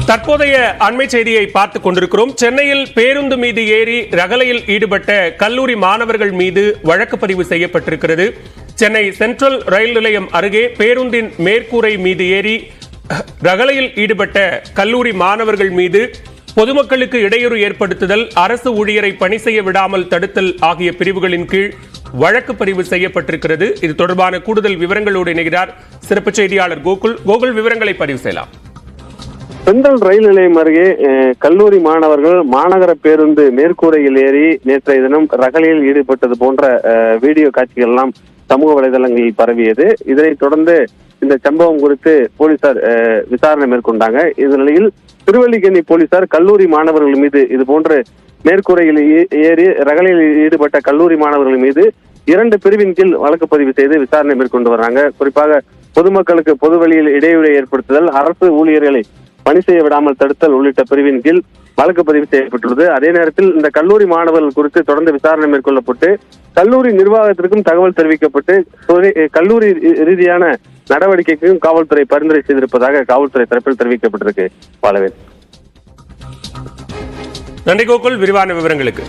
தற்போதைய அண்மை செய்தியை பார்த்துக் கொண்டிருக்கிறோம். சென்னையில் பேருந்து மீது ஏறி ரகளையில் ஈடுபட்ட கல்லூரி மாணவர்கள் மீது வழக்கு பதிவு செய்யப்பட்டிருக்கிறது. சென்னை சென்ட்ரல் ரயில் நிலையம் அருகே பேருந்தின் மேற்கூரை மீது ஏறி ரகளையில் ஈடுபட்ட கல்லூரி மாணவர்கள் மீது பொதுமக்களுக்கு இடையூறு ஏற்படுத்துதல், அரசு ஊழியரை பணி செய்ய விடாமல் தடுத்தல் ஆகிய பிரிவுகளின் கீழ் வழக்கு பதிவு செய்யப்பட்டிருக்கிறது. இது தொடர்பான கூடுதல் விவரங்களோடு இணைகிறார் சிறப்பு செய்தியாளர் கோகுல். கோகுல், விவரங்களை பதிவு செய்யலாம். சென்ட்ரல் ரயில் நிலையம் அருகே கல்லூரி மாணவர்கள் மாநகர பேருந்து மேற்கூரையில் ஏறி நேற்றைய தினம் ரகளையில் ஈடுபட்டது போன்ற வீடியோ காட்சிகள் எல்லாம் சமூக வலைதளங்களில் பரவியது. இதனைத் தொடர்ந்து இந்த சம்பவம் குறித்து போலீசார் விசாரணை மேற்கொண்டாங்க. இந்த நிலையில் திருவல்லிக்கேணி போலீசார் கல்லூரி மாணவர்கள் மீது இது போன்று மேற்கூரையில் ஏறி ரகளையில் ஈடுபட்ட கல்லூரி மாணவர்கள் மீது 2 பிரிவின் கீழ் வழக்கு பதிவு செய்து விசாரணை மேற்கொண்டு வர்றாங்க. குறிப்பாக பொதுமக்களுக்கு பொது வழியில் இடையூறு ஏற்படுத்துதல், அரசு ஊழியர்களை பணி செய்ய விடாமல் தடுத்தல் உள்ளிட்ட பிரிவின் கீழ் வழக்கு பதிவு செய்யப்பட்டுள்ளது. அதே நேரத்தில் இந்த கல்லூரி மாணவர்கள் குறித்து தொடர்ந்து விசாரணை மேற்கொள்ளப்பட்டு கல்லூரி நிர்வாகத்திற்கும் தகவல் தெரிவிக்கப்பட்டு கல்லூரி ரீதியான நடவடிக்கைக்கும் காவல்துறை பரிந்துரை செய்திருப்பதாக காவல்துறை தரப்பில் தெரிவிக்கப்பட்டிருக்கு. பாலவேல். நன்றி கோகுல், விரிவான விவரங்களுக்கு.